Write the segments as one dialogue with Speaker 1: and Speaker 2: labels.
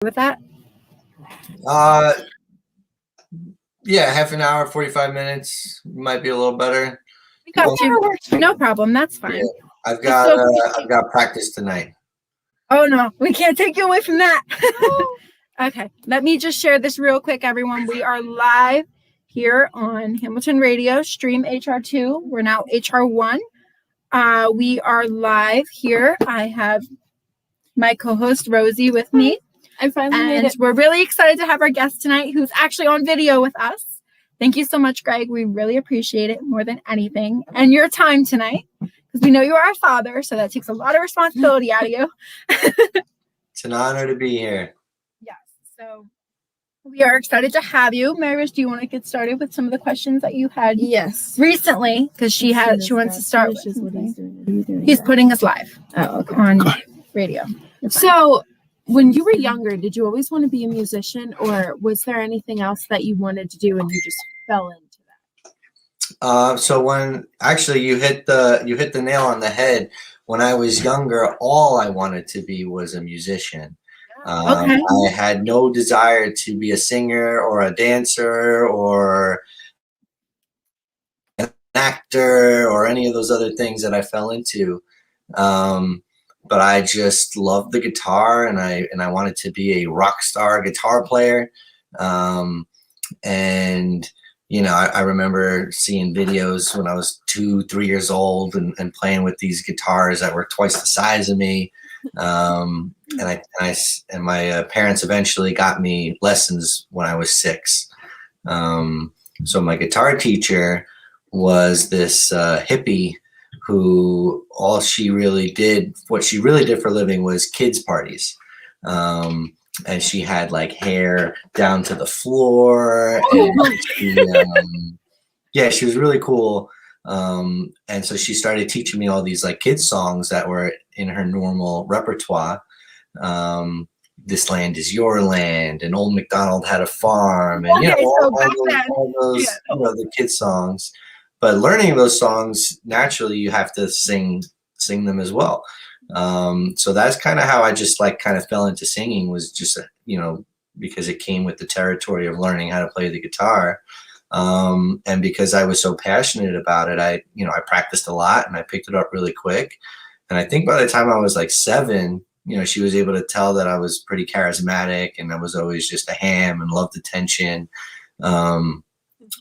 Speaker 1: with that?
Speaker 2: Uh, yeah, half an hour, 45 minutes might be a little better.
Speaker 1: We got you. No problem. That's fine.
Speaker 2: Yeah, I've got practice tonight.
Speaker 1: Oh no, we can't take you away from that. Okay, let me just share this real quick, everyone. We are live here on Hamilton Radio, stream HR2. We're now HR1. We are live here. I have my co-host Rosie with me.
Speaker 3: I finally made it.
Speaker 1: We're really excited to have our guest tonight who's actually on video with us. Thank you so much, Greg. We really appreciate it more than anything. And your time tonight, because we know you are our father, so that takes a lot of responsibility out of you.
Speaker 2: It's an honor to be here.
Speaker 1: Yes. So we are excited to have you. Marish, do you want to get started with some of the questions that you had recently? Because she wants to start with something. He's putting us live on radio.
Speaker 3: So when you were younger, did you always want to be a musician, or was there anything else that you wanted to do and you just fell into that?
Speaker 2: So when actually you hit the nail on the head. When I was younger, all I wanted to be was a musician. I had no desire to be a singer or a dancer or an actor or any of those other things that I fell into. But I just loved the guitar, and I wanted to be a rock star guitar player. And you know, I remember seeing videos when I was 2-3 years old and playing with these guitars that were twice the size of me. And my parents eventually got me lessons when I was 6. So my guitar teacher was this hippie who what she really did for a living was kids parties. And she had like hair down to the floor. And she was really cool. And so she started teaching me all these like kids songs that were in her normal repertoire. This Land Is Your Land, and Old MacDonald Had a Farm, and all those the kids songs. But learning those songs, naturally you have to sing them as well. So that's kind of how I just like kind of fell into singing, was just, because it came with the territory of learning how to play the guitar. And because I was so passionate about it, I practiced a lot and I picked it up really quick. And I think by the time I was like 7, she was able to tell that I was pretty charismatic and I was always just a ham and loved attention.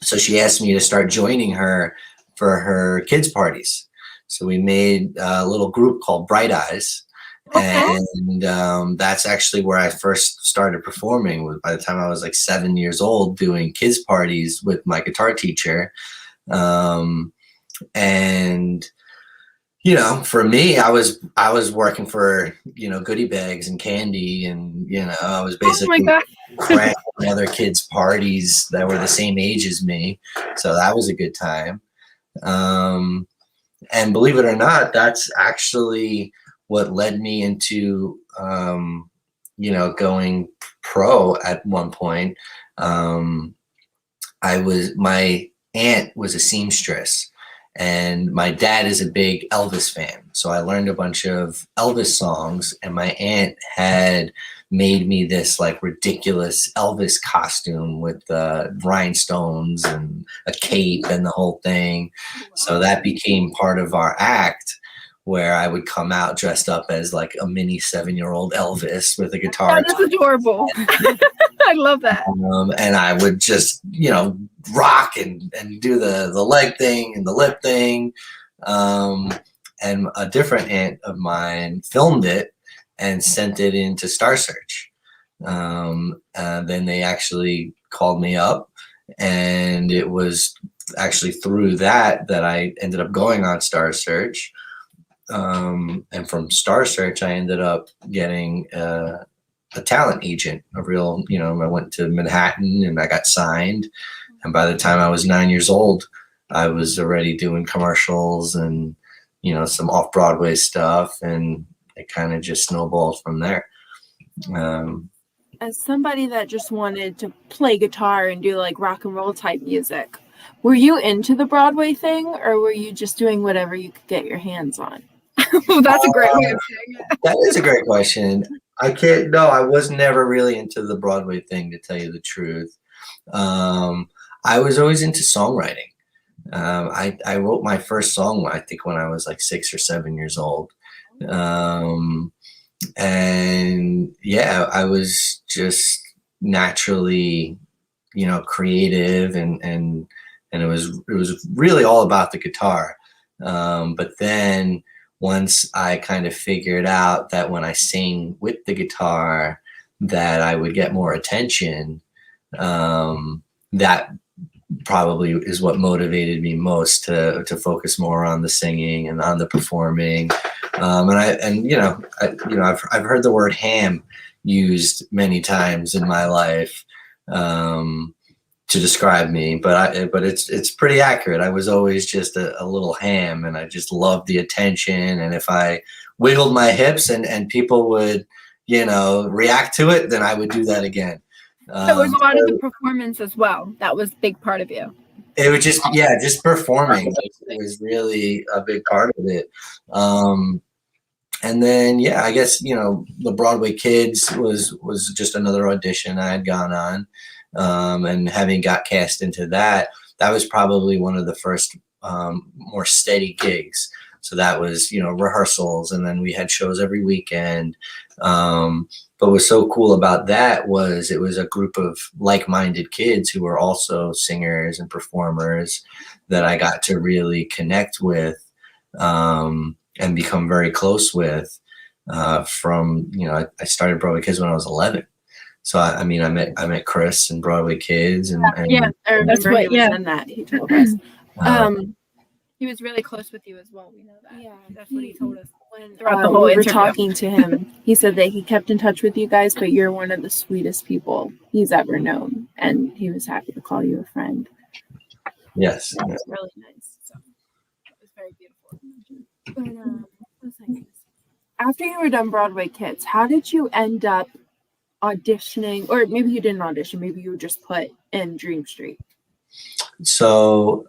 Speaker 2: So she asked me to start joining her for her kids' parties. So we made a little group called Bright Eyes. And that's actually where I first started performing. By the time I was like 7 years old, doing kids' parties with my guitar teacher. For me, I was working for, goodie bags and candy, and, I was basically cranking other kids' parties that were the same age as me. So that was a good time. And believe it or not, that's actually what led me into, going pro at one point. My aunt was a seamstress, and my dad is a big Elvis fan. So I learned a bunch of Elvis songs, and my aunt had made me this like ridiculous Elvis costume with rhinestones and a cape and the whole thing. So that became part of our act, where I would come out dressed up as like a mini 7-year-old Elvis with a guitar.
Speaker 1: That's adorable. I love that.
Speaker 2: And I would just, rock and do the leg thing and the lip thing. And a different aunt of mine filmed it and sent it into Star Search. Then they actually called me up, and it was actually through that I ended up going on Star Search. And from Star Search, I ended up getting a talent agent, I went to Manhattan and I got signed. And by the time I was 9 years old, I was already doing commercials and, some off-Broadway stuff, and it kind of just snowballed from there.
Speaker 3: As somebody that just wanted to play guitar and do like rock and roll type music, were you into the Broadway thing, or were you just doing whatever you could get your hands on?
Speaker 1: Well, that's a great way of saying it.
Speaker 2: That is a great question. I can't. No, I was never really into the Broadway thing, to tell you the truth. I was always into songwriting. I wrote my first song, I think, when I was like 6 or 7 years old. And yeah, I was just naturally, creative, and it was really all about the guitar. But then once I kind of figured out that when I sing with the guitar, that I would get more attention, that probably is what motivated me most to focus more on the singing and on the performing. I've heard the word ham used many times in my life to describe me, but it's pretty accurate. I was always just a little ham, and I just loved the attention. And if I wiggled my hips and people would, react to it, then I would do that again.
Speaker 1: So it was a lot of the performance as well. That was a big part of you.
Speaker 2: It was just performing. It was really a big part of it. And then, I guess, the Broadway Kids was just another audition I had gone on. And having got cast into that was probably one of the first more steady gigs. So that was, rehearsals, and then we had shows every weekend. But what's so cool about that was it was a group of like-minded kids who were also singers and performers that I got to really connect with and become very close with I started Broadway Kids when I was 11. So I met Chris and Broadway Kids, and
Speaker 3: I remember he was in that. He told us.
Speaker 1: He was really close with you as well. We know that.
Speaker 3: Yeah,
Speaker 1: that's what he told us
Speaker 3: when
Speaker 1: throughout the whole
Speaker 3: we were
Speaker 1: interview.
Speaker 3: talking to him. He said that he kept in touch with you guys, but you're one of the sweetest people he's ever known, and he was happy to call you a friend.
Speaker 2: Yes,
Speaker 3: that was really nice. So
Speaker 1: it was very beautiful.
Speaker 3: But what was I gonna say? After you were done Broadway Kids, how did you end up auditioning? Or maybe you didn't audition. Maybe you were just put in Dream Street.
Speaker 2: So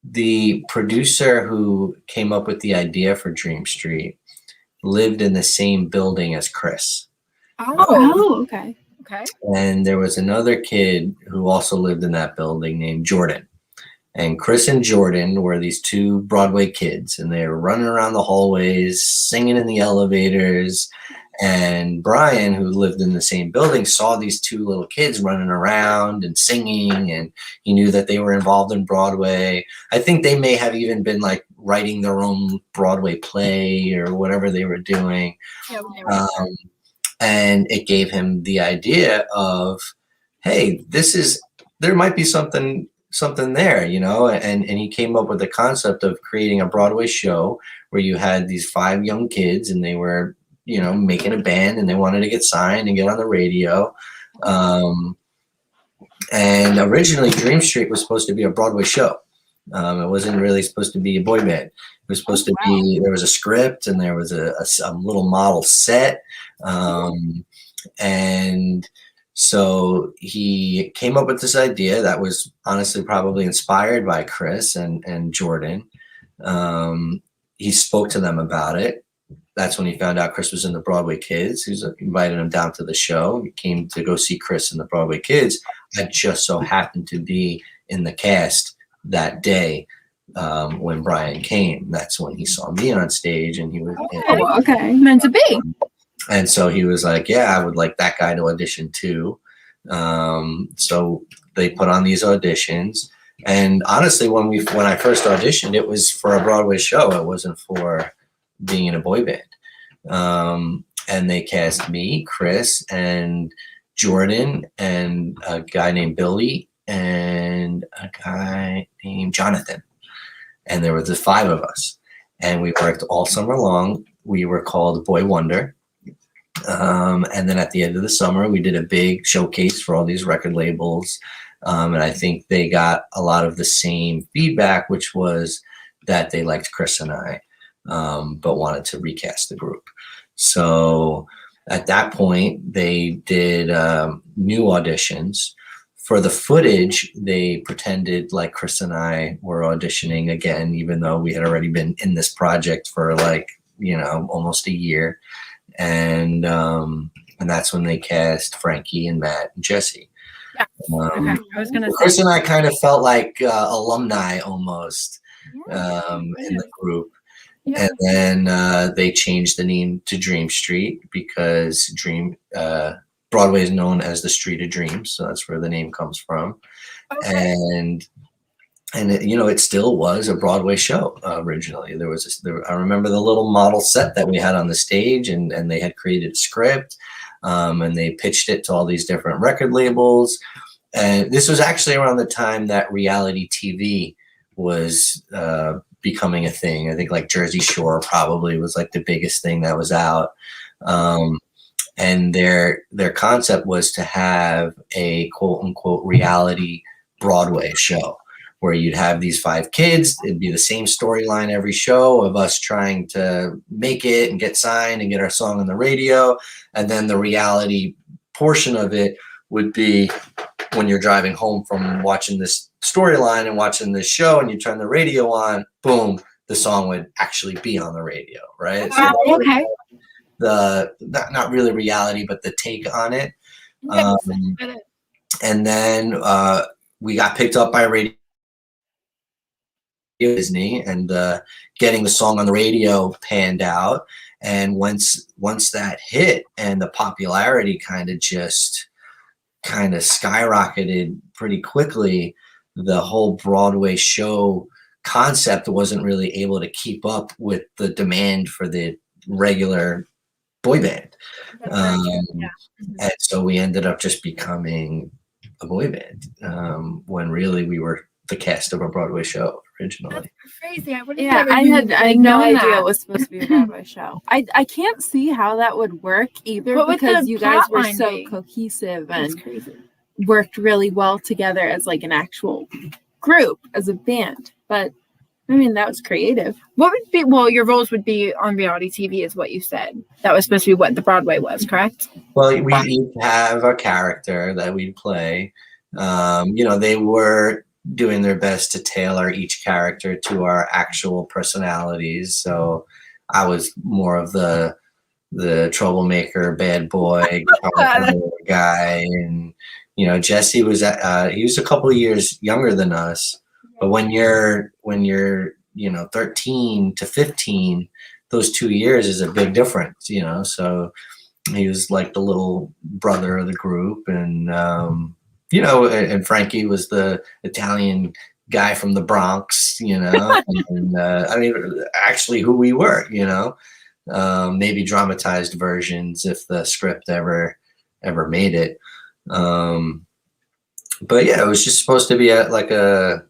Speaker 2: the producer who came up with the idea for Dream Street lived in the same building as Chris.
Speaker 3: Oh, okay.
Speaker 1: Okay.
Speaker 2: And there was another kid who also lived in that building named Jordan. And Chris and Jordan were these two Broadway kids, and they were running around the hallways, singing in the elevators. And Brian, who lived in the same building, saw these two little kids running around and singing, and he knew that they were involved in Broadway. I think they may have even been like writing their own Broadway play or whatever they were doing.
Speaker 1: Yeah,
Speaker 2: and it gave him the idea of, hey, there might be something there, and he came up with the concept of creating a Broadway show where you had these 5 young kids, and they were making a band, and they wanted to get signed and get on the radio. And originally Dream Street was supposed to be a Broadway show. It wasn't really supposed to be a boy band. It was supposed to be, there was a script, and there was a little model set. And so he came up with this idea that was honestly probably inspired by Chris and Jordan. He spoke to them about it. That's when he found out Chris was in the Broadway Kids. He invited him down to the show. He came to go see Chris in the Broadway Kids. I just so happened to be in the cast that day when Brian came. That's when he saw me on stage, and he was
Speaker 1: okay, meant to be.
Speaker 2: And so he was like, "Yeah, I would like that guy to audition too." So they put on these auditions, and honestly, when I first auditioned, it was for a Broadway show. It wasn't for being in a boy band. And they cast me, Chris, and Jordan, and a guy named Billy, and a guy named Jonathan. And there were the 5 of us, and we worked all summer long. We were called Boy Wonder. And then at the end of the summer, we did a big showcase for all these record labels. And I think they got a lot of the same feedback, which was that they liked Chris and I, but wanted to recast the group. So at that point, they did new auditions. For the footage, they pretended like Chris and I were auditioning again, even though we had already been in this project for almost a year. and that's when they cast Frankie and Matt and Jesse.
Speaker 1: Yeah. Okay. I was gonna say.
Speaker 2: Chris and I kind of felt like alumni almost in the group.
Speaker 1: Yeah.
Speaker 2: And then they changed the name to Dream Street because Broadway is known as the Street of Dreams, so that's where the name comes from.
Speaker 1: Okay.
Speaker 2: And it still was a Broadway show originally. I remember the little model set that we had on the stage, and they had created a script, and they pitched it to all these different record labels. And this was actually around the time that reality TV was becoming a thing. I think like Jersey Shore probably was like the biggest thing that was out. And their concept was to have a quote unquote reality Broadway show where you'd have these 5 kids. It'd be the same storyline every show of us trying to make it and get signed and get our song on the radio. And then the reality portion of it would be when you're driving home from watching this storyline and watching this show and you turn the radio on, boom, the song would actually be on the radio, right?
Speaker 1: Okay.
Speaker 2: Not really reality, but the take on it. And then we got picked up by Radio Disney, and getting the song on the radio panned out. And once that hit and the popularity kind of skyrocketed pretty quickly, the whole Broadway show concept wasn't really able to keep up with the demand for the regular boy band. And so we ended up just becoming a boy band when really we were the cast of a Broadway show originally.
Speaker 1: That's crazy.
Speaker 3: I had no idea it was supposed to be a Broadway show. I can't see how that would work either, because you guys were so cohesive and worked really well together as like an actual group, as a band. But I mean, that was creative.
Speaker 1: Your roles would be on reality TV is what you said. That was supposed to be what the Broadway was, correct?
Speaker 2: Well, we each have a character that we play. They were doing their best to tailor each character to our actual personalities. So I was more of the troublemaker, bad boy guy, and Jesse was he was a couple of years younger than us. But when you're 13 to 15, those 2 years is a big difference, So he was like the little brother of the group, and and Frankie was the Italian guy from the Bronx, and I mean, actually who we were, maybe dramatized versions if the script ever made it. But yeah, it was just supposed to be like a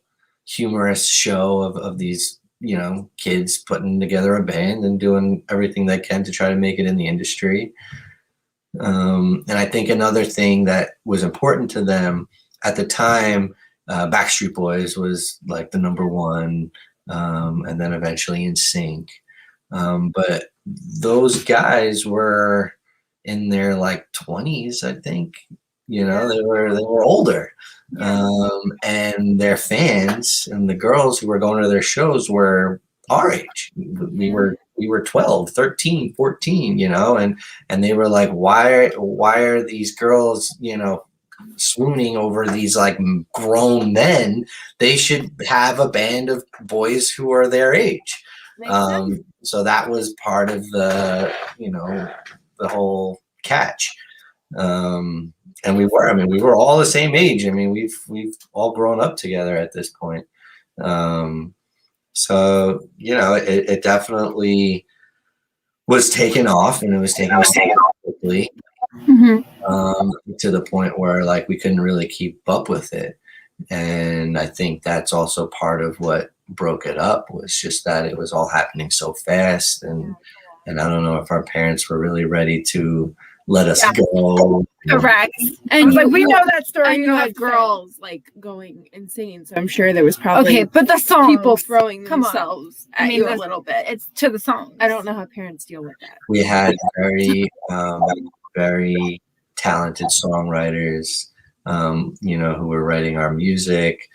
Speaker 2: humorous show of these, kids putting together a band and doing everything they can to try to make it in the industry. And I think another thing that was important to them at the time, Backstreet Boys was like the number one, and then eventually NSYNC. But those guys were in their like 20s, I think. They were older, and their fans and the girls who were going to their shows were our age. We were 12, 13, 14, and they were like, why are these girls, swooning over these like grown men? They should have a band of boys who are their age. So that was part of the whole catch. And we were all the same age. I mean, we've all grown up together at this point. So, it definitely was taken off, and it was taken off quickly, to the point where like we couldn't really keep up with it. And I think that's also part of what broke it up, was just that it was all happening so fast. And I don't know if our parents were really ready to let us go.
Speaker 1: Correct. And we know that story.
Speaker 3: And you had girls like going insane, so I'm sure there was probably
Speaker 1: but the song
Speaker 3: people throwing themselves at you a little bit.
Speaker 1: It's to the song.
Speaker 3: I don't know how parents deal with that.
Speaker 2: We had very very talented songwriters, who were writing our music.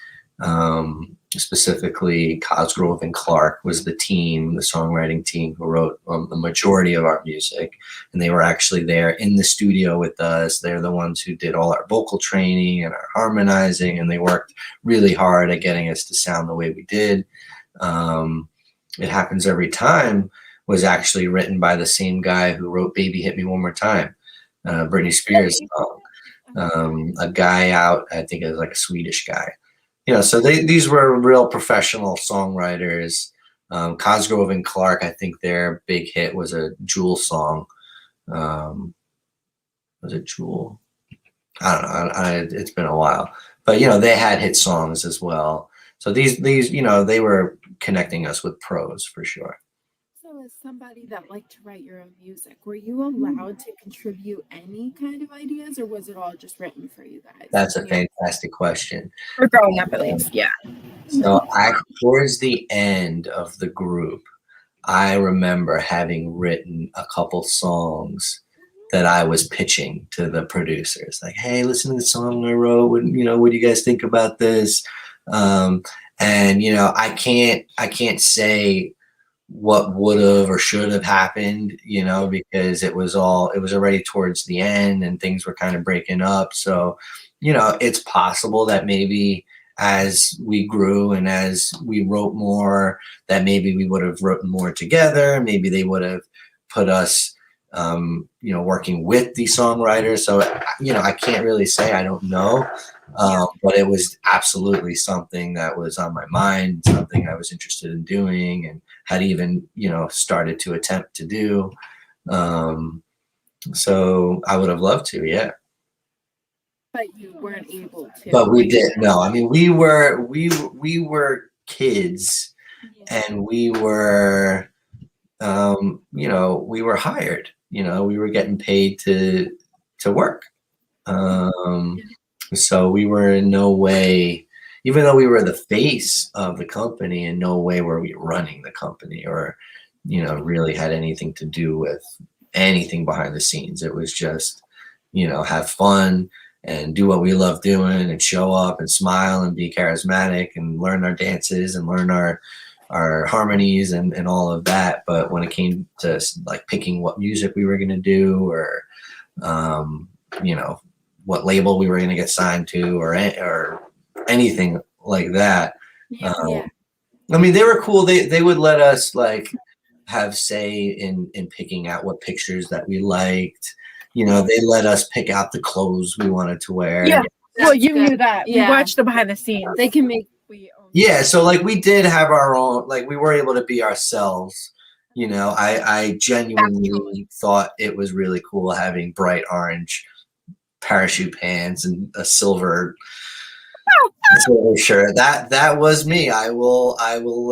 Speaker 2: Specifically, Cosgrove and Clark was the songwriting team who wrote the majority of our music. And they were actually there in the studio with us. They're the ones who did all our vocal training and our harmonizing, and they worked really hard at getting us to sound the way we did. It Happens Every Time was actually written by the same guy who wrote Baby Hit Me One More Time, Britney Spears song. A guy out, I think it was like a Swedish guy. So these were real professional songwriters. Cosgrove and Clark, I think their big hit was a Jewel song. Was it Jewel? I don't know. It's been a while. But, they had hit songs as well. So these they were connecting us with pros for sure.
Speaker 3: So as somebody that liked to write your own music, were you allowed to contribute any kind of ideas, or was it all just written for you guys?
Speaker 2: That's a fantastic question.
Speaker 1: For growing up, at least, yeah.
Speaker 2: So towards the end of the group, I remember having written a couple songs that I was pitching to the producers. Like, hey, listen to the song I wrote. What do you guys think about this? And I can't say what would have or should have happened, because it was already towards the end and things were kind of breaking up. So, it's possible that maybe as we grew and as we wrote more, that maybe we would have written more together. Maybe they would have put us, working with the songwriters. So, I can't really say, I don't know. But it was absolutely something that was on my mind, something I was interested in doing and had even, started to attempt to do. So I would have loved to, yeah.
Speaker 3: But you weren't able to.
Speaker 2: But we did. No, I mean, we were kids, and we were, we were hired. We were getting paid to work. So we were in no way, even though we were the face of the company, in no way were we running the company or, really had anything to do with anything behind the scenes. It was just, have fun and do what we love doing and show up and smile and be charismatic and learn our dances and learn our harmonies and all of that. But when it came to like picking what music we were going to do or, what label we were going to get signed to or anything like that. I mean, they were cool. They would let us like have say in picking out what pictures that we liked. They let us pick out the clothes we wanted to wear.
Speaker 1: Yeah. Well, you knew that. Yeah. We watched the behind the scenes.
Speaker 3: They can make.
Speaker 2: Yeah. So like we did have our own, like we were able to be ourselves. I genuinely thought it was really cool having bright orange parachute pants and a silver shirt. That was me. I will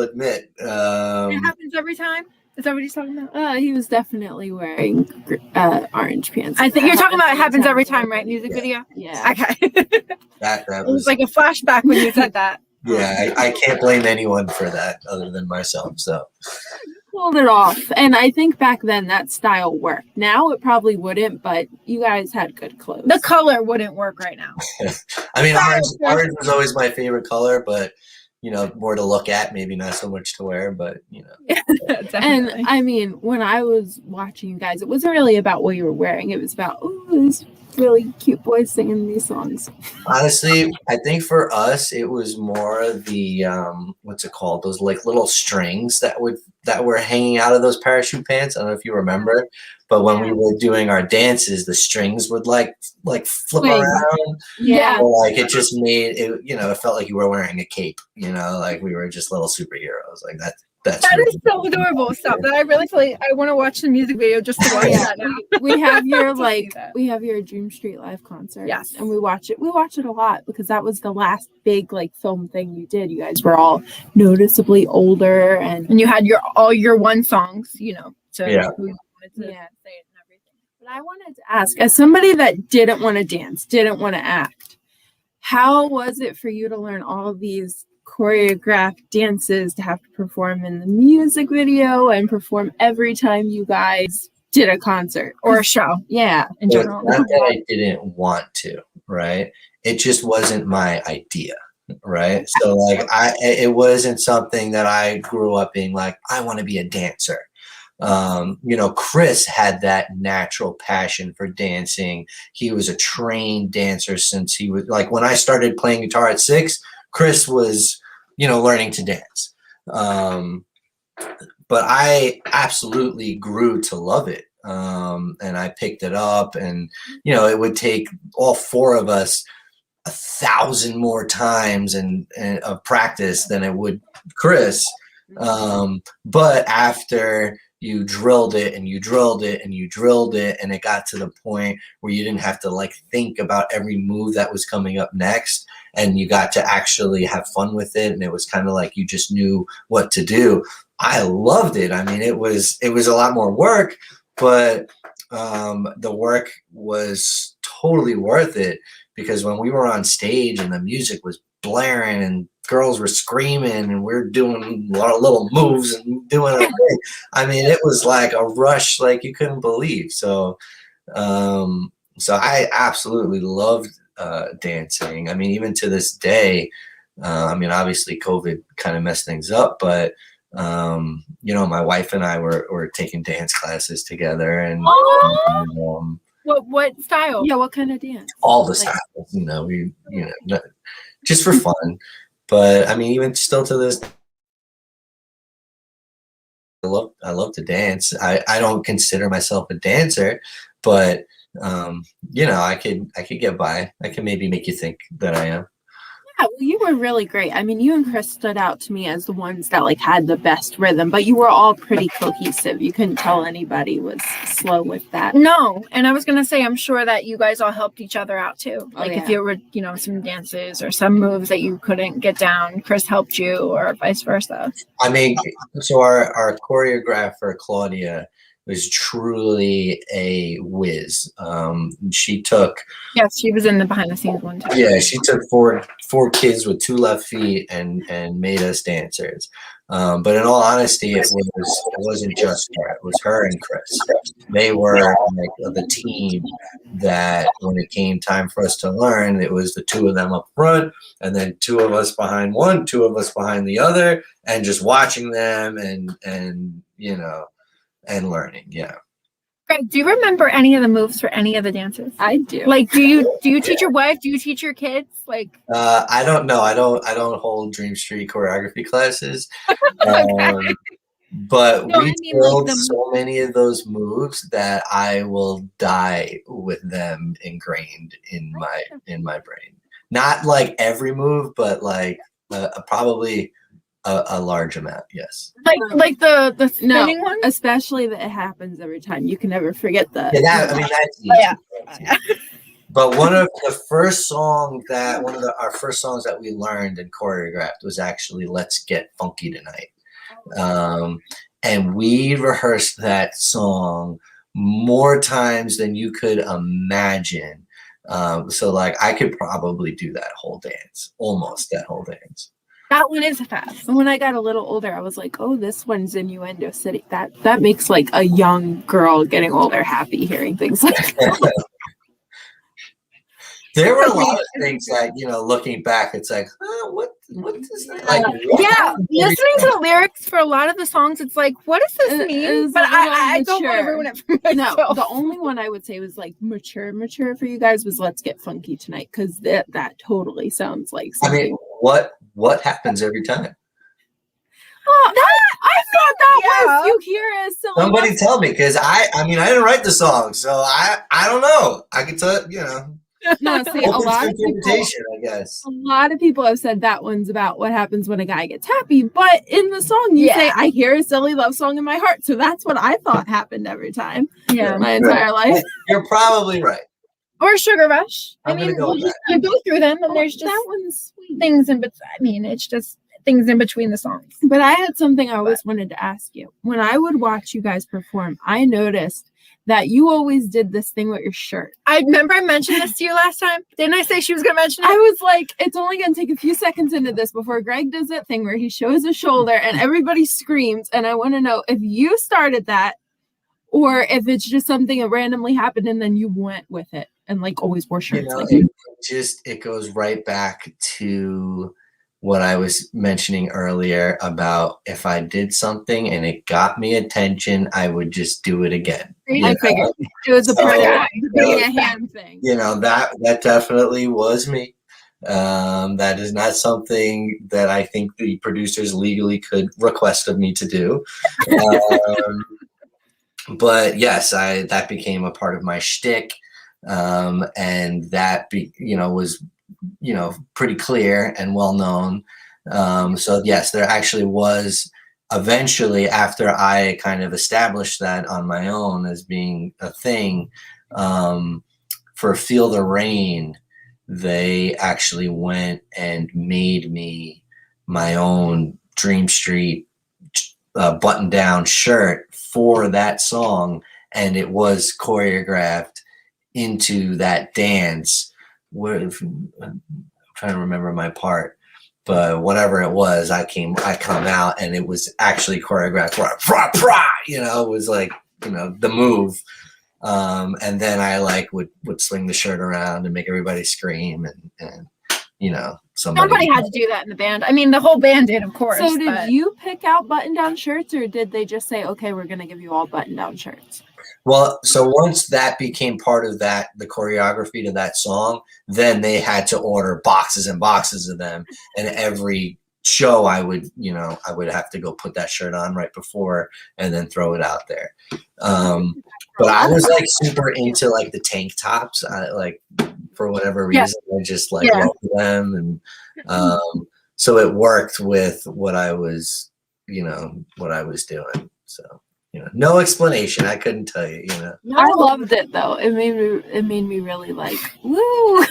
Speaker 2: admit.
Speaker 1: It happens every time. Is that what he's talking about?
Speaker 3: He was definitely wearing orange pants.
Speaker 1: I think you're talking about It Happens Every Time, right? Music video?
Speaker 3: Yeah.
Speaker 1: Okay.
Speaker 2: that
Speaker 1: it was like a flashback when you said that.
Speaker 2: Yeah, I can't blame anyone for that other than myself. So
Speaker 3: pulled it off, and I think back then that style worked. Now it probably wouldn't, but you guys had good clothes.
Speaker 1: The color wouldn't work right now.
Speaker 2: I mean, orange was always my favorite color, but more to look at, maybe not so much to wear, but
Speaker 3: And I mean, when I was watching you guys, it wasn't really about what you were wearing. It was about, this really cute boys singing these songs.
Speaker 2: Honestly, I think for us, it was more the, what's it called? Those like little strings that were hanging out of those parachute pants. I don't know if you remember, but when we were doing our dances, the strings would like flip around.
Speaker 3: Yeah.
Speaker 2: Or, like it just made it, it felt like you were wearing a cape, like we were just little superheroes like that. That
Speaker 1: is so adorable. Stop that. I really feel like I want to watch the music video just to watch that now.
Speaker 3: We have your Dream Street Live concert.
Speaker 1: Yes.
Speaker 3: And we watch it a lot because that was the last big film thing you did. You guys were all noticeably older and
Speaker 1: you had all your one songs, so
Speaker 2: yeah.
Speaker 1: We wanted to say it and everything.
Speaker 3: But I wanted to ask, as somebody that didn't want to dance, didn't want to act, how was it for you to learn all of these choreographed dances to have to perform in the music video and perform every time you guys did a concert
Speaker 1: or a show?
Speaker 3: Yeah,
Speaker 1: in general.
Speaker 2: Not that I didn't want to, right? It just wasn't my idea. right? So like it wasn't something that I grew up being like, I want to be a dancer. Chris had that natural passion for dancing. He was a trained dancer since he was like, when I started playing guitar at 6, Chris was, learning to dance. But I absolutely grew to love it. And I picked it up, and, it would take all 4 of us 1,000 more times and of practice than it would Chris. But after you drilled it and you drilled it and you drilled it, and it got to the point where you didn't have to like think about every move that was coming up next, and you got to actually have fun with it, and it was kind of like you just knew what to do. I loved it. I mean, it was a lot more work, but the work was totally worth it, because when we were on stage and the music was blaring and girls were screaming and we're doing a lot of little moves and doing a thing, I mean, it was like a rush like you couldn't believe. So I absolutely loved dancing. I mean, even to this day, obviously COVID kind of messed things up, but my wife and I were taking dance classes together, and
Speaker 1: what style?
Speaker 3: Yeah, what kind of dance?
Speaker 2: All the styles, just for fun. But I mean, even still to this, I love to dance. I don't consider myself a dancer, but I could get by. I can maybe make you think that I am.
Speaker 3: Yeah, well, you were really great. I mean, you and Chris stood out to me as the ones that like had the best rhythm, but you were all pretty cohesive. You couldn't tell anybody was slow with that.
Speaker 1: No, and I was gonna say, I'm sure that you guys all helped each other out too. Like if you were, some dances or some moves that you couldn't get down, Chris helped you, or vice versa.
Speaker 2: I mean, so our choreographer Claudia was truly a whiz. She took.
Speaker 1: Yes, she was in the behind the scenes one too.
Speaker 2: Yeah, she took four kids with 2 left feet and made us dancers. But in all honesty, it wasn't just her. It was her and Chris. They were like the team that when it came time for us to learn, it was the 2 of them up front, and then 2 of us behind one, 2 of us behind the other, and just watching them and learning. Yeah.
Speaker 1: Greg, do you remember any of the moves for any of the dances?
Speaker 3: I do.
Speaker 1: Like, do you teach your wife? Do you teach your kids? Like,
Speaker 2: I don't know. I don't hold Dream Street choreography classes. But we build so many of those moves that I will die with them ingrained in my brain. Not like every move, but like probably a large amount. Yes.
Speaker 1: Like the spinning one,
Speaker 3: especially that it happens every time. You can never forget that.
Speaker 2: Yeah, that's easy. Yeah. But one of our first songs that we learned and choreographed was actually "Let's Get Funky Tonight," and we rehearsed that song more times than you could imagine. So like I could probably do that whole dance, almost that whole dance.
Speaker 1: That one is fast.
Speaker 3: When I got a little older, I was like, oh, this one's Innuendo City. That makes like a young girl getting older happy hearing things like that.
Speaker 2: There were a lot of things like, looking back, it's like, what does that like?
Speaker 1: Yeah, listening to the lyrics for a lot of the songs, it's like, what does this mean? But I don't want to ruin it for myself.
Speaker 3: No, the only one I would say was like mature for you guys was "Let's Get Funky Tonight," because that totally sounds like something.
Speaker 2: I mean, what happens every time?
Speaker 3: Oh, I thought that was you hear it.
Speaker 2: Somebody tell me, because I didn't write the song, so I don't know. I can tell
Speaker 3: No, see, a lot of people have said that one's about what happens when a guy gets happy, but in the song you say, "I hear a silly love song in my heart," so that's what I thought happened every time. Yeah, my entire life.
Speaker 2: You're probably right.
Speaker 1: Or Sugar Rush.
Speaker 2: You go
Speaker 1: through them, and there's just
Speaker 3: that one's sweet.
Speaker 1: Things in between. It's just things in between the songs.
Speaker 3: But I had something I always wanted to ask you. When I would watch you guys perform, I noticed that you always did this thing with your shirt.
Speaker 1: I remember I mentioned this to you last time. Didn't I say she was going to mention it?
Speaker 3: I was like, it's only going to take a few seconds into this before Greg does that thing where he shows his shoulder and everybody screams. And I want to know if you started that or if it's just something that randomly happened and then you went with it. and like always wore shirts.
Speaker 2: It goes right back to what I was mentioning earlier about if I did something and it got me attention, I would just do it again.
Speaker 3: I figured it was a hand thing.
Speaker 2: That definitely was me. That is not something that I think the producers legally could request of me to do. But yes, that became a part of my shtick. And that was pretty clear and well known. So yes, there actually was eventually, after I kind of established that on my own as being a thing, for Feel the Rain, they actually went and made me my own Dream Street button down shirt for that song, and it was choreographed into that dance. I'm trying to remember my part, but whatever it was, I come out and it was actually choreographed. It was like the move. And then I would swing the shirt around and make everybody scream, and somebody
Speaker 1: had to do that in the band. I mean, the whole band did, of course.
Speaker 3: So did you pick out button-down shirts, or did they just say, okay, we're going to give you all button-down shirts?
Speaker 2: Well, so once that became part of the choreography to that song, then they had to order boxes and boxes of them. And every show I would have to go put that shirt on right before and then throw it out there. But I was super into the tank tops. For whatever reason, I just loved them. And so it worked with what I was doing. So. No explanation. I couldn't tell you.
Speaker 3: I loved it though. It made me really woo.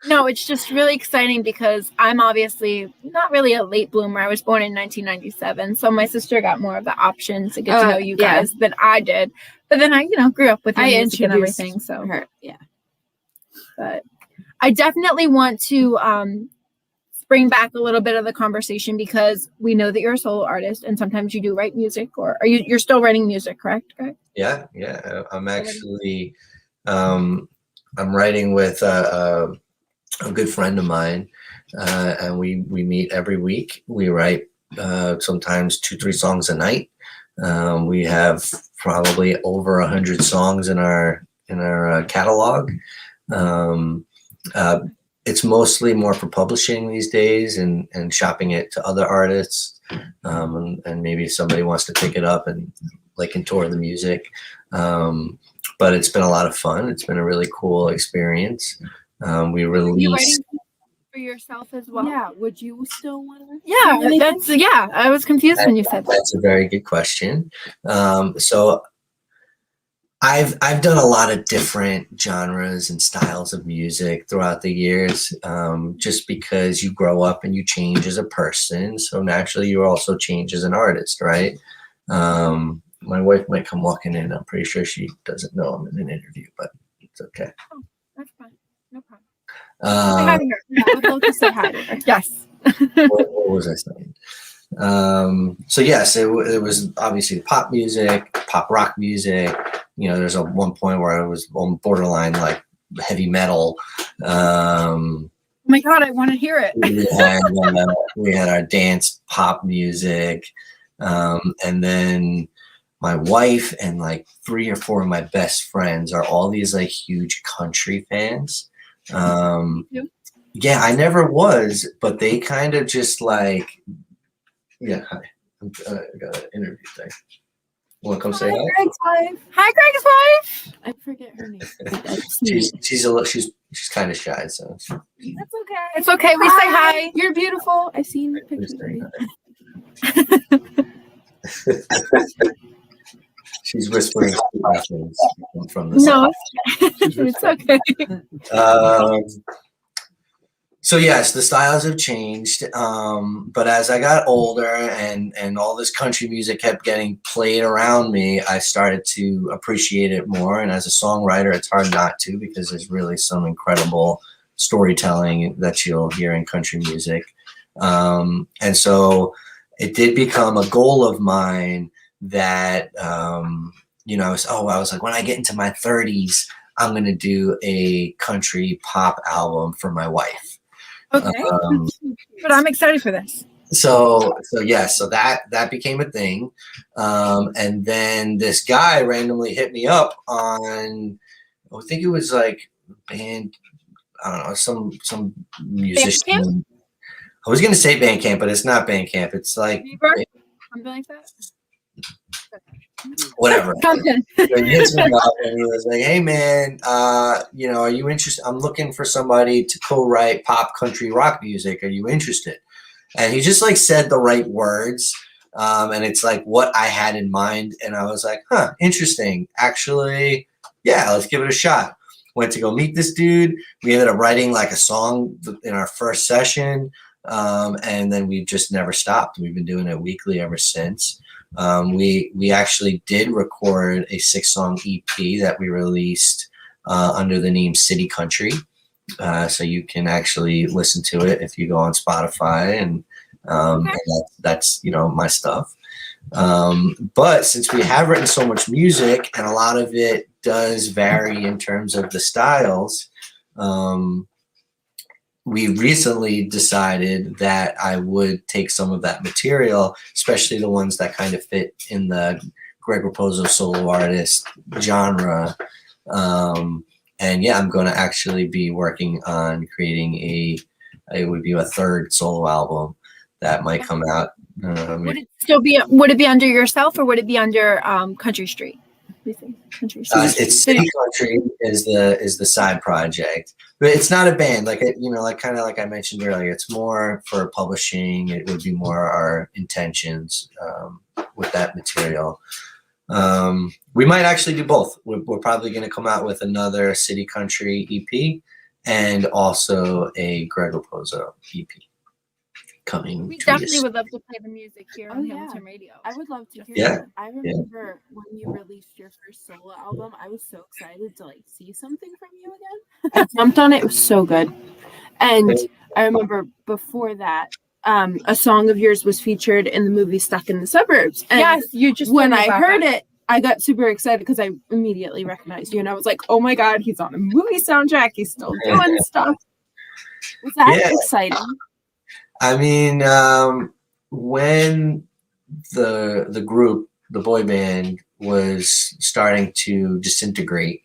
Speaker 1: No, it's just really exciting because I'm obviously not really a late bloomer. I was born in 1997, so my sister got more of the option to get to know you guys than I did. But then I, grew up with music and everything. So but I definitely want to bring back a little bit of the conversation because we know that you're a solo artist and sometimes you do write music, or you're still writing music, correct?
Speaker 2: Yeah. I'm actually I'm writing with a good friend of mine, and we meet every week. We write sometimes 2-3 songs a night. We have probably over 100 songs in our catalog. It's mostly more for publishing these days and shopping it to other artists. And maybe if somebody wants to pick it up and can tour the music. But it's been a lot of fun. It's been a really cool experience. We released.
Speaker 1: You writing for yourself as well?
Speaker 3: Yeah. Would you still want to?
Speaker 1: Yeah, I was confused when you said that.
Speaker 2: That's a very good question. So I've done a lot of different genres and styles of music throughout the years, just because you grow up and you change as a person. So naturally you also change as an artist, right? My wife might come walking in. I'm pretty sure she doesn't know I'm in an interview, but it's okay.
Speaker 1: Oh, that's fine. No problem.
Speaker 3: I would love to say hi to her.
Speaker 1: Yes.
Speaker 2: What was I saying? So yes, it was obviously pop music, pop rock music. There's one point where I was on borderline heavy metal.
Speaker 1: Oh my God, I want to hear it.
Speaker 2: We had our dance pop music, and then my wife and 3 or 4 of my best friends are all these huge country fans. Yeah, I never was, but they kind of just hi. I got an interview thing. Want to come say hi?
Speaker 3: Greg's wife.
Speaker 1: Hi, Greg's wife.
Speaker 3: I forget her name.
Speaker 2: She's kind of shy, so
Speaker 3: that's okay.
Speaker 1: It's okay. We say hi.
Speaker 3: You're beautiful. I've seen pictures of you.
Speaker 2: She's whispering from the
Speaker 1: side. No, it's okay.
Speaker 2: So yes, the styles have changed, but as I got older and all this country music kept getting played around me, I started to appreciate it more. And as a songwriter, it's hard not to, because there's really some incredible storytelling that you'll hear in country music. And so it did become a goal of mine that, I was like, when I get into my 30s, I'm going to do a country pop album for my wife.
Speaker 1: Okay. But I'm excited for this.
Speaker 2: So that became a thing. And then this guy randomly hit me up on, I think it was like band, I don't know, some musician. I was gonna say Bandcamp, but it's not Bandcamp. It's like
Speaker 1: something like that.
Speaker 2: Whatever. He hits me up and he was like, "Hey man, are you interested? I'm looking for somebody to co-write pop country rock music. Are you interested?" And he just like said the right words. And it's like what I had in mind. And I was like, huh, interesting. Actually, yeah, let's give it a shot. Went to go meet this dude. We ended up writing like a song in our first session. And then we've just never stopped. We've been doing it weekly ever since. We actually did record a 6-song EP that we released under the name City Country. So you can actually listen to it if you go on Spotify, and that's my stuff. But since we have written so much music and a lot of it does vary in terms of the styles, we recently decided that I would take some of that material, especially the ones that kind of fit in the Greg Raposo solo artist genre. And yeah, I'm going to actually be working on creating it would be a third solo album that might come out.
Speaker 1: Would it be under yourself, or would it be under Country Street? Country Street.
Speaker 2: It's City Country is the side project, but it's not a band. Like kind of like I mentioned earlier, it's more for publishing. It would be more our intentions with that material. We might actually do both. We're probably going to come out with another City Country EP and also a Greg Raposo EP coming.
Speaker 1: We definitely would love to play the music here on Hamilton Radio.
Speaker 3: I would love to hear that. I remember when you released your first solo album, I was so excited to see something from you again. I jumped on it. It was so good. And I remember before that, a song of yours was featured in the movie Stuck in the Suburbs. And
Speaker 1: yes, you just
Speaker 3: when I heard it, I got super excited because I immediately recognized you, and I was like, "Oh my God, he's on a movie soundtrack! He's still doing stuff." Was that exciting?
Speaker 2: I mean, when the group, the boy band, was starting to disintegrate,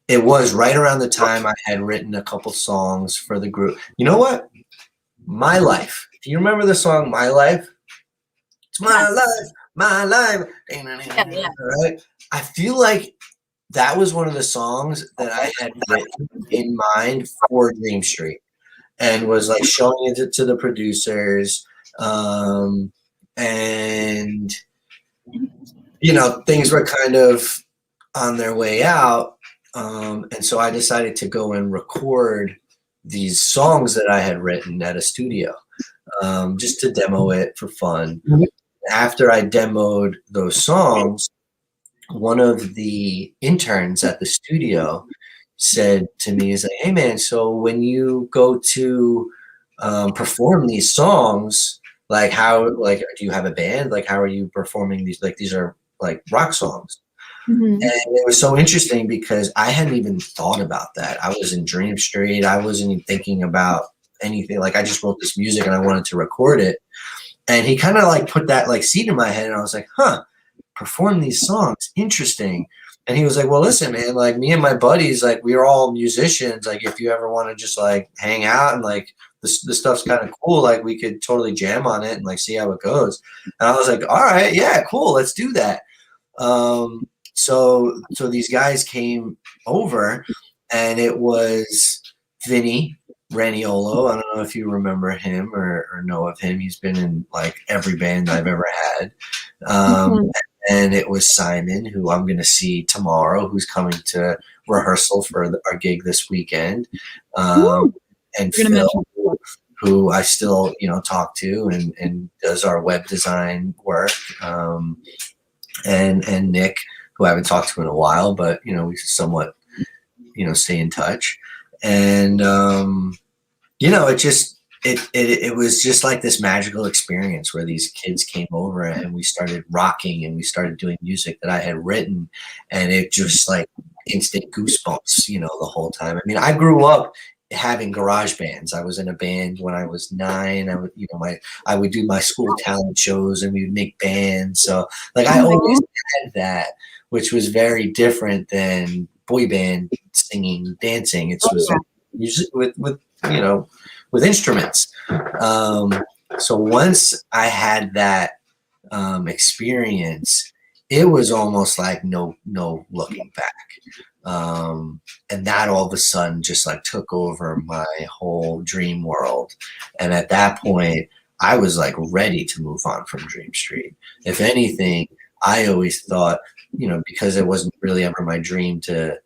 Speaker 2: it was right around the time I had written a couple songs for the group. You know what? My Life. Do you remember the song My Life? It's my life, my life. Yeah. Right? I feel like that was one of the songs that I had written in mind for Dream Street, and was showing it to the producers. And things were kind of on their way out. And so I decided to go and record these songs that I had written at a studio, just to demo it for fun. Mm-hmm. After I demoed those songs, one of the interns at the studio said to me, "Is like, hey man, so when you go to perform these songs, how do you have a band? How are you performing these? These are rock songs." Mm-hmm. And it was so interesting because I hadn't even thought about that. I was in Dream Street. I wasn't even thinking about anything. I just wrote this music and I wanted to record it. And he kind of put that seed in my head, and I was like, huh, perform these songs. Interesting. And he was like, well, listen, man, me and my buddies, we're all musicians. If you ever want to just hang out and the stuff's kind of cool, we could totally jam on it and see how it goes. And I was like, all right, yeah, cool. Let's do that. So these guys came over, and it was Vinny Raniolo. I don't know if you remember him or know of him. He's been in every band I've ever had. And it was Simon, who I'm going to see tomorrow, who's coming to rehearsal for our gig this weekend. And Phil, who I still, talk to and does our web design work. And Nick, who I haven't talked to in a while, but, we somewhat, stay in touch. And, it just, it was just like this magical experience where these kids came over and we started rocking and we started doing music that I had written, and it just like instant goosebumps, the whole time. I mean, I grew up having garage bands. I was in a band when I was 9. I would do my school talent shows and we would make bands. So like I always had that, which was very different than boy band singing, dancing. It was usually with instruments. So once I had that experience, it was almost like no looking back. And that all of a sudden just like took over my whole dream world. And at that point, I was like ready to move on from Dream Street. If anything, I always thought, because it wasn't really ever my dream to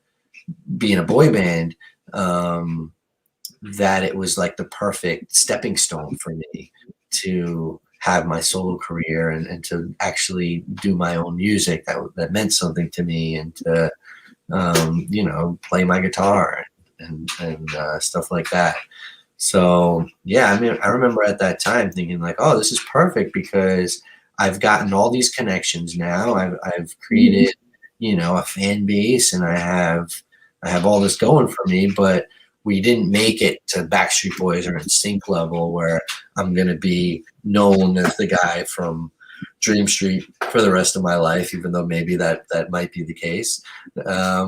Speaker 2: be in a boy band, that it was like the perfect stepping stone for me to have my solo career and to actually do my own music that meant something to me, and to play my guitar and stuff like that. So yeah, I mean, I remember at that time thinking like, oh, this is perfect because I've gotten all these connections now. I've created, a fan base, and I have all this going for me, but we didn't make it to Backstreet Boys or NSYNC level where I'm going to be known as the guy from Dream Street for the rest of my life, even though maybe that might be the case,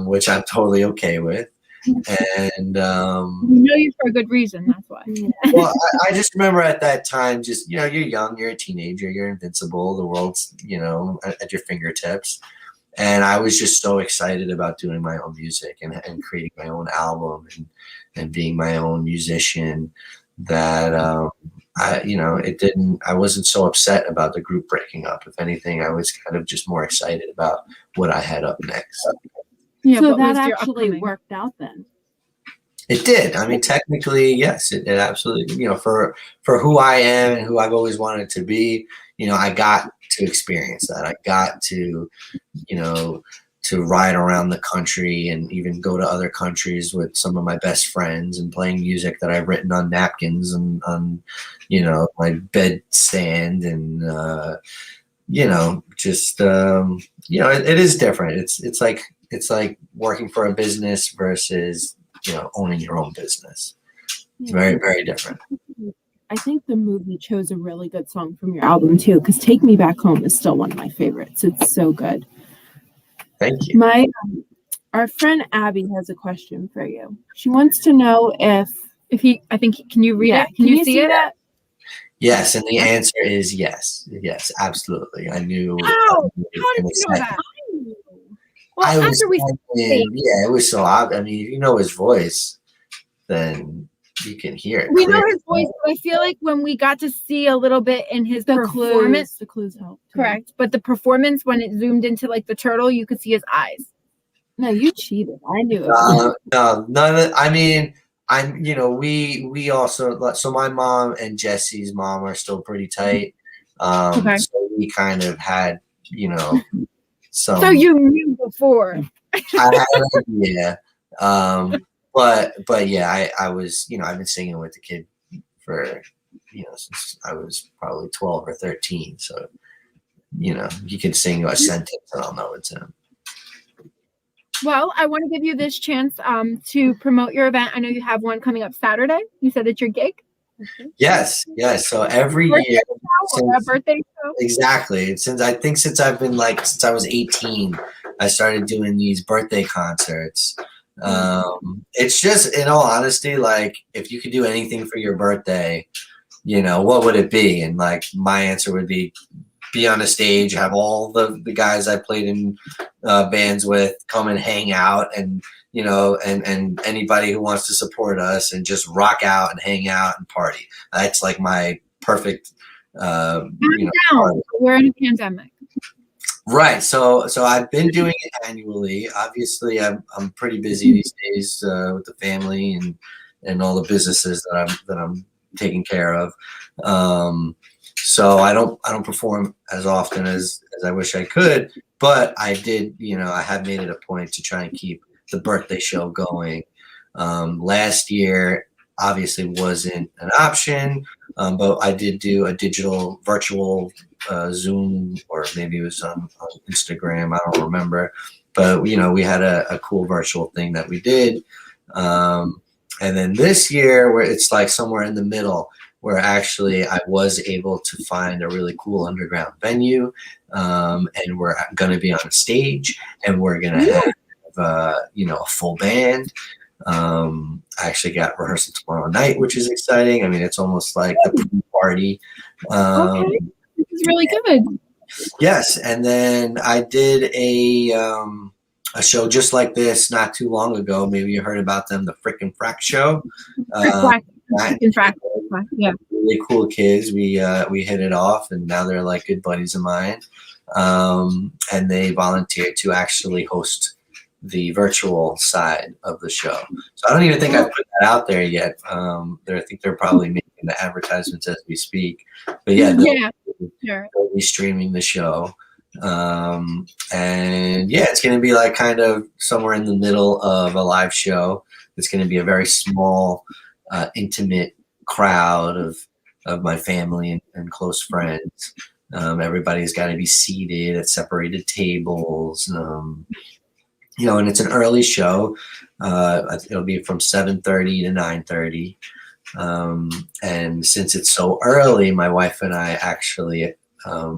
Speaker 2: which I'm totally okay with. And
Speaker 1: we know you for a good reason. That's why.
Speaker 2: Well, I just remember at that time, just you're young, you're a teenager, you're invincible. The world's at your fingertips, and I was just so excited about doing my own music and creating my own album and being my own musician that I wasn't so upset about the group breaking up. If anything, I was kind of just more excited about what I had up next.
Speaker 3: Yeah, so that actually worked out then.
Speaker 2: It did. I mean, technically, yes, it absolutely, for who I am and who I've always wanted to be, I got to experience that. I got to, to ride around the country and even go to other countries with some of my best friends and playing music that I've written on napkins and on, my bed stand and, it is different. It's like working for a business versus, owning your own business. It's very, very different.
Speaker 3: I think the movie chose a really good song from your album too, because "Take Me Back Home" is still one of my favorites. It's so good.
Speaker 2: Thank you.
Speaker 3: Our friend Abby has a question for you. She wants to know
Speaker 1: can you read it? Can you see it?
Speaker 2: Yes, and the answer is yes. Yes, absolutely. I knew.
Speaker 1: How did you know that? Well, after
Speaker 2: it was so obvious. I mean, if you know his voice, then you can hear it.
Speaker 1: We know his voice, but I feel like when we got to see a little bit in his performance,
Speaker 3: the clues helped.
Speaker 1: Correct, but the performance when it zoomed into like the turtle, you could see his eyes.
Speaker 3: No, you cheated. I knew it.
Speaker 2: No, none of. I mean, we also. So my mom and Jesse's mom are still pretty tight.
Speaker 1: Okay.
Speaker 2: So we kind of had,
Speaker 1: So you knew before.
Speaker 2: I had an idea. But yeah, I was, I've been singing with the kid for, since I was probably 12 or 13. So, he can sing a sentence and I'll know it's him.
Speaker 1: Well, I want to give you this chance to promote your event. I know you have one coming up Saturday. You said it's your gig.
Speaker 2: Yes. So every year,
Speaker 1: a birthday show.
Speaker 2: Exactly. Since I was 18, I started doing these birthday concerts. It's just, in all honesty, like if you could do anything for your birthday, what would it be? And like my answer would be on a stage, have all the guys I played in bands with come and hang out, and and anybody who wants to support us and just rock out and hang out and party. That's like my perfect.
Speaker 1: We're in a pandemic.
Speaker 2: Right. So I've been doing it annually. Obviously, I'm pretty busy these days with the family and all the businesses that I'm taking care of. So I don't perform as often as I wish I could, but I did, I have made it a point to try and keep the birthday show going. Last year obviously wasn't an option. But I did do a digital virtual Zoom, or maybe it was on Instagram. I don't remember. But, we had a cool virtual thing that we did. And then this year, where it's like somewhere in the middle, where actually I was able to find a really cool underground venue, and we're going to be on a stage, and we're going to have, a full band. I actually got rehearsal tomorrow night, which is exciting. I mean, it's almost like the pre-party.
Speaker 1: Okay, this is really good.
Speaker 2: Yes, and then I did a show just like this not too long ago. Maybe you heard about them, the Frickin' Frack Show.
Speaker 1: Frickin' Frack. Yeah.
Speaker 2: Really cool kids. We hit it off, and now they're like good buddies of mine. And they volunteered to actually host the virtual side of the show. So I don't even think I've put that out there yet. I think they're probably making the advertisements as we speak. But yeah, they'll be streaming the show. And yeah, it's going to be like kind of somewhere in the middle of a live show. It's going to be a very small, intimate crowd of my family and close friends. Everybody's got to be seated at separated tables. And it's an early show. It'll be from 7:30 to 9:30. And since it's so early, my wife and I actually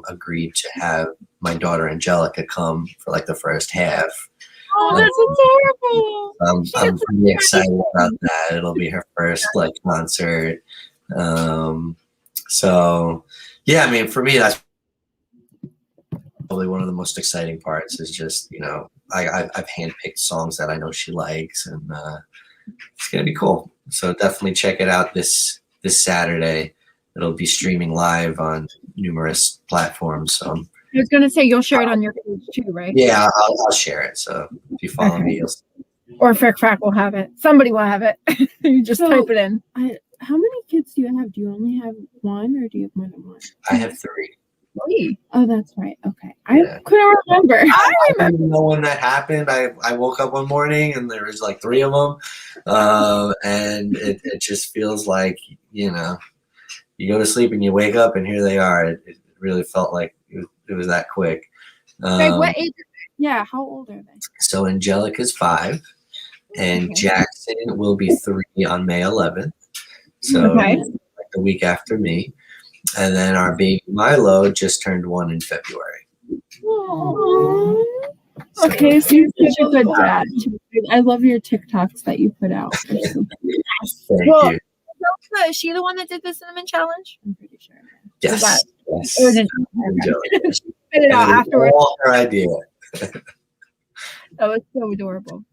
Speaker 2: agreed to have my daughter Angelica come for like the first half.
Speaker 1: Oh, that's adorable.
Speaker 2: I'm pretty excited about that. It'll be her first like concert. So yeah, I mean, for me, that's probably one of the most exciting parts is just, I've handpicked songs that I know she likes, and it's going to be cool. So definitely check it out this Saturday. It'll be streaming live on numerous platforms. So
Speaker 1: I was going to say you'll share it on your page too, right?
Speaker 2: Yeah, I'll share it. So if you follow me, you'll see.
Speaker 1: Or Frick Frack will have it. Somebody will have it. You just type it in.
Speaker 3: How many kids do you have? Do you only have one, or do you have more than one?
Speaker 2: I have 3.
Speaker 3: 3. Oh, that's right. Okay. I couldn't remember.
Speaker 2: I don't know when that happened. I woke up one morning and there was like 3 of them. And it just feels like, you go to sleep and you wake up and here they are. It really felt like it was that quick.
Speaker 1: What age?
Speaker 3: Yeah. How old are they?
Speaker 2: So Angelica's 5 and Jackson will be 3 on May 11th. So like the week after me. And then our baby Milo just turned 1 in February.
Speaker 3: Aww. Okay, so you're such a good dad. I love your TikToks that you put out.
Speaker 2: Thank you.
Speaker 1: Is she the one that did the cinnamon challenge?
Speaker 3: I'm pretty sure.
Speaker 2: Yes.
Speaker 1: Spit it out afterwards.
Speaker 2: All her idea.
Speaker 1: That was so adorable.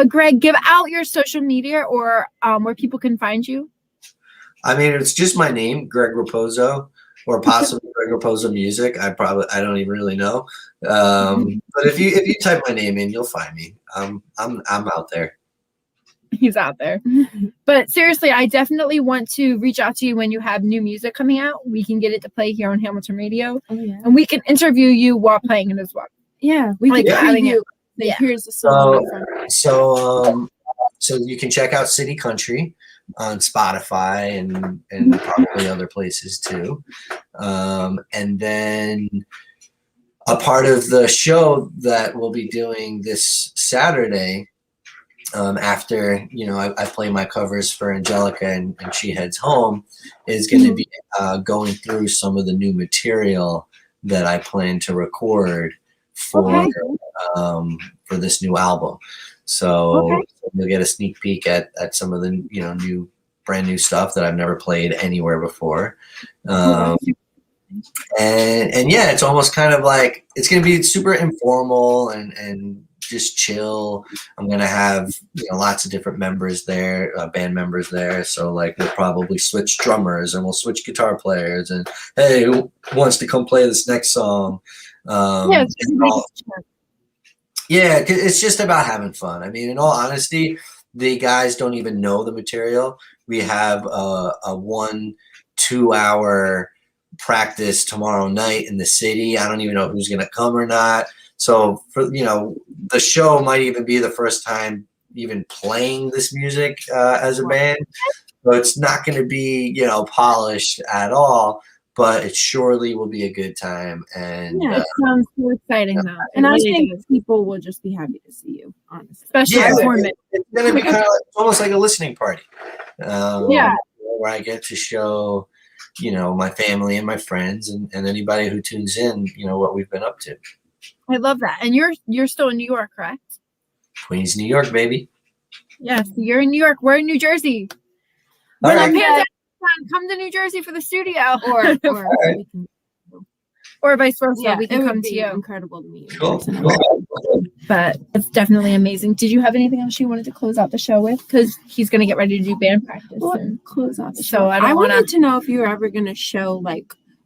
Speaker 1: Greg, give out your social media or where people can find you.
Speaker 2: I mean, it's just my name, Greg Raposo, or possibly Greg Raposo Music. I don't even really know. But if you type my name in, you'll find me. I'm out there.
Speaker 1: He's out there. But seriously, I definitely want to reach out to you when you have new music coming out. We can get it to play here on Hamilton Radio.
Speaker 3: Oh, yeah.
Speaker 1: And we can interview you while playing it as well.
Speaker 3: Yeah, we can
Speaker 1: having it.
Speaker 3: Here's the song.
Speaker 2: So you can check out City Country on Spotify and probably other places too. And then a part of the show that we'll be doing this Saturday, after I play my covers for Angelica and she heads home, is going to be going through some of the new material that I plan to record for this new album. So you'll get a sneak peek at some of the brand new stuff that I've never played anywhere before. And yeah, it's almost kind of like it's going to be super informal and just chill. I'm going to have lots of different members there, band members there. So like we'll probably switch drummers and we'll switch guitar players, and hey, who wants to come play this next song? Yeah, it's just about having fun. I mean, in all honesty, the guys don't even know the material. We have a 1-2 hour practice tomorrow night in the city. I don't even know who's going to come or not. So for the show might even be the first time even playing this music as a band. So it's not going to be, polished at all, but it surely will be a good time. And
Speaker 1: it sounds so exciting though.
Speaker 3: And I think people will just be happy to see you, honestly.
Speaker 1: Especially
Speaker 2: it's going to be kind of almost like a listening party. Where I get to show, my family and my friends and anybody who tunes in, what we've been up to.
Speaker 1: I love that. And you're still in New York, correct?
Speaker 2: Queens, New York, baby.
Speaker 1: Yes, you're in New York. We're in New Jersey.
Speaker 2: All right.
Speaker 1: Come to New Jersey for the studio, or vice versa.
Speaker 3: Yeah,
Speaker 1: we can come to you.
Speaker 3: Incredible to meet you.
Speaker 2: Cool.
Speaker 1: But it's definitely amazing. Did you have anything else you wanted to close out the show with? Because he's going to get ready to do band practice and
Speaker 3: close out the show.
Speaker 1: So I
Speaker 3: wanted to know if you were ever going to show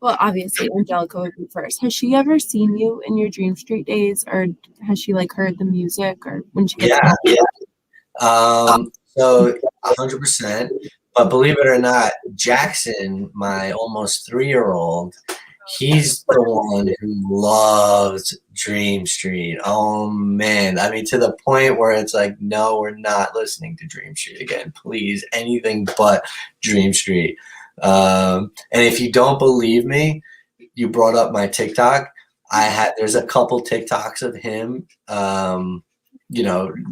Speaker 3: obviously Angelica would be first. Has she ever seen you in your Dream Street days, or has she heard the music, or when she gets
Speaker 2: So 100%. But believe it or not, Jackson, my almost 3-year-old, he's the one who loves Dream Street. Oh man. I mean, to the point where it's no, we're not listening to Dream Street again. Please, anything but Dream Street. And if you don't believe me, you brought up my TikTok. There's a couple TikToks of him,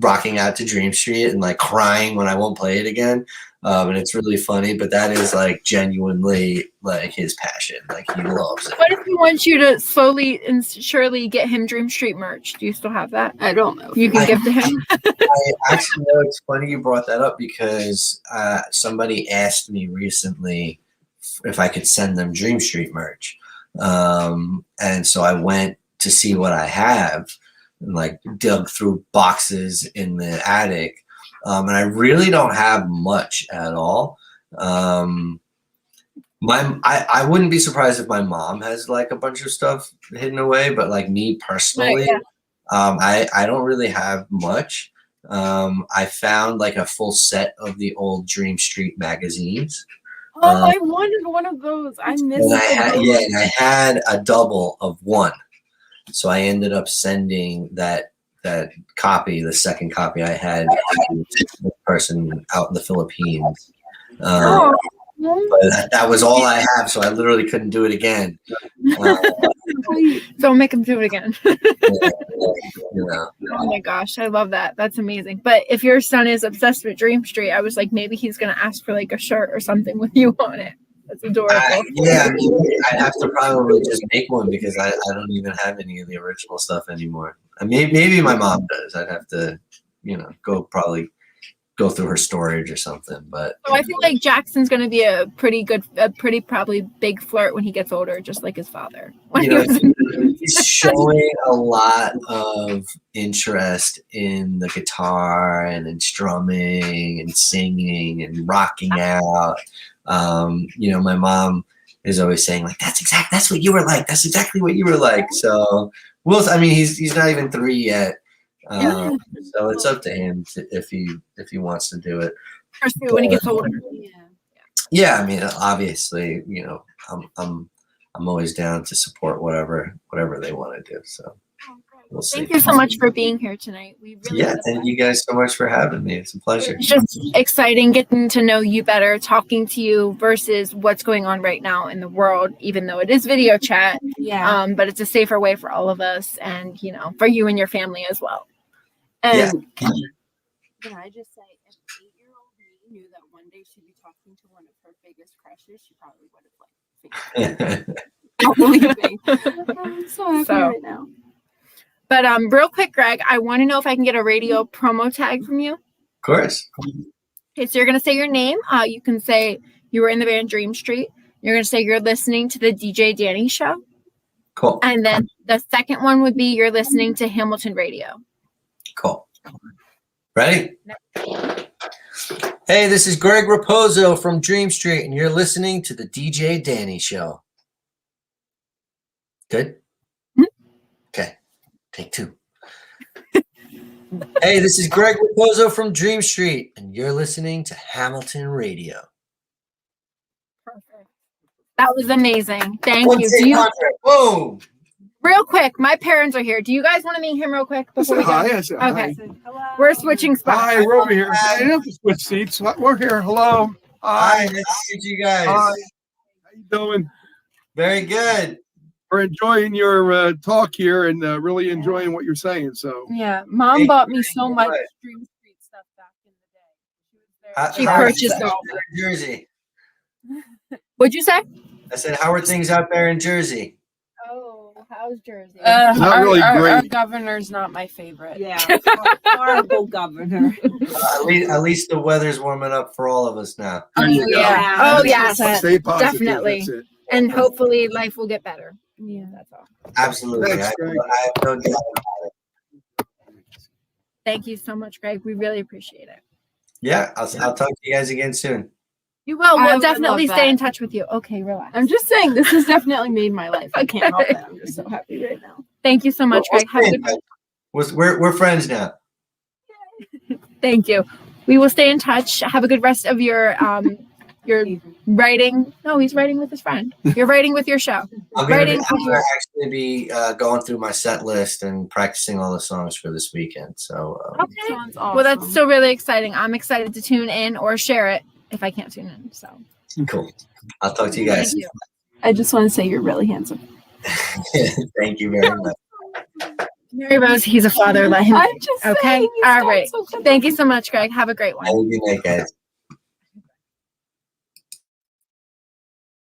Speaker 2: rocking out to Dream Street and crying when I won't play it again. And it's really funny, but that is genuinely his passion. He loves it.
Speaker 1: What if he wants you to slowly and surely get him Dream Street merch? Do you still have that?
Speaker 3: I don't know.
Speaker 1: You can give to him.
Speaker 2: I actually know it's funny you brought that up because somebody asked me recently if I could send them Dream Street merch. And so I went to see what I have and dug through boxes in the attic. And I really don't have much at all. I wouldn't be surprised if my mom has a bunch of stuff hidden away, but me personally, I don't really have much. I found a full set of the old Dream Street magazines.
Speaker 3: I wanted one of those. I missed it.
Speaker 2: And I had a double of one. So I ended up sending that copy, the second copy I had, to the person out in the Philippines. But that was all I have, so I literally couldn't do it again.
Speaker 1: Don't make him do it again. Oh my gosh, I love that. That's amazing. But if your son is obsessed with Dream Street, I was maybe he's gonna ask for a shirt or something with you on it. That's adorable.
Speaker 2: I'd have to probably just make one because I don't even have any of the original stuff anymore. Maybe my mom does. I'd have to, go through her storage or something. But
Speaker 1: so I feel Jackson's going to be a pretty probably big flirt when he gets older, just like his father.
Speaker 2: He's showing a lot of interest in the guitar and in strumming and singing and rocking out. My mom is always saying that's what you were like. That's exactly what you were like. So he's not even 3 yet. So it's up to him if he wants to do it.
Speaker 1: When he gets older.
Speaker 2: Yeah. Obviously, I'm always down to support whatever they want to do. So we'll see.
Speaker 1: Thank you so much for being here tonight. We really
Speaker 2: thank you guys so much for having me. It's a pleasure.
Speaker 1: It's just exciting getting to know you better, talking to you versus what's going on right now in the world, even though it is video chat.
Speaker 3: Yeah.
Speaker 1: But it's a safer way for all of us and for you and your family as well.
Speaker 3: And can I just say, if 8-year-old me knew that one day she'd be talking to one of her biggest crushes, she probably would have don't believe me. I'm so happy right now.
Speaker 1: But real quick, Greg, I want to know if I can get a radio promo tag from you.
Speaker 2: Of course.
Speaker 1: Okay, so you're gonna say your name. You can say you were in the band Dream Street. You're gonna say you're listening to the DJ Dani show.
Speaker 2: Cool.
Speaker 1: And then the second one would be you're listening to Hamilton Radio.
Speaker 2: Cool. Ready? Hey, this is Greg Raposo from Dream Street, and you're listening to the DJ Dani Show. Good? Okay. Take 2. Hey, this is Greg Raposo from Dream Street, and you're listening to Hamilton Radio.
Speaker 1: Perfect. That was amazing. Thank you.
Speaker 2: Whoa.
Speaker 1: Real quick, my parents are here. Do you guys want to meet him real quick before we go?
Speaker 4: Yes.
Speaker 1: Okay.
Speaker 3: Hello.
Speaker 1: We're switching spots.
Speaker 4: Hi, we're over here. I have to switch seats. We're here. Hello.
Speaker 2: Hi, nice to meet you guys.
Speaker 4: Hi. How you doing?
Speaker 2: Very good.
Speaker 4: We're enjoying your talk here and really enjoying what you're saying. So
Speaker 3: Yeah, Mom bought me so much Stream Street stuff back in the day.
Speaker 1: She purchased all
Speaker 2: in Jersey.
Speaker 1: What'd you say?
Speaker 2: I said, how are things out there in Jersey?
Speaker 1: Oh, how's Jersey?
Speaker 4: not really great.
Speaker 3: Our governor's not my favorite.
Speaker 5: Yeah, horrible governor.
Speaker 2: At least the weather's warming up for all of us now.
Speaker 1: Oh yes,
Speaker 4: Stay positive.
Speaker 1: definitely.
Speaker 4: That's it.
Speaker 1: And hopefully life will get better.
Speaker 3: Yeah.
Speaker 1: That's all.
Speaker 2: Absolutely.
Speaker 4: Thanks,
Speaker 2: I
Speaker 4: Greg.
Speaker 2: have no doubt about it.
Speaker 1: Thank you so much, Greg. We really appreciate it.
Speaker 2: Yeah, I'll talk to you guys again soon.
Speaker 1: You will.
Speaker 3: I
Speaker 1: We'll
Speaker 3: would
Speaker 1: definitely
Speaker 3: love
Speaker 1: stay
Speaker 3: that.
Speaker 1: in touch with you. Okay, relax.
Speaker 3: I'm just saying, this has definitely made my life. I can't help it. I'm just so happy right now.
Speaker 1: Thank you so much,
Speaker 2: We're
Speaker 1: Greg. Have a good
Speaker 2: we're friends now.
Speaker 1: Thank you. We will stay in touch. Have a good rest of your writing. No, he's writing with his friend. You're writing with your show.
Speaker 2: I'm going to actually be going through my set list and practicing all the songs for this weekend. So
Speaker 1: Okay.
Speaker 3: Sounds awesome.
Speaker 1: Well, that's still really exciting. I'm excited to tune in or share it if I can't tune in. So
Speaker 2: cool. I'll talk to you guys.
Speaker 1: Thank you.
Speaker 3: I just want to say you're really handsome.
Speaker 2: Thank you very much.
Speaker 1: Mary Rose, he's a father. Let him.
Speaker 3: I'm just
Speaker 1: Okay.
Speaker 3: saying, you
Speaker 1: All
Speaker 3: sound
Speaker 1: right.
Speaker 3: so good.
Speaker 1: Thank you so much, Greg. Have a great one.
Speaker 2: Have a good night, guys.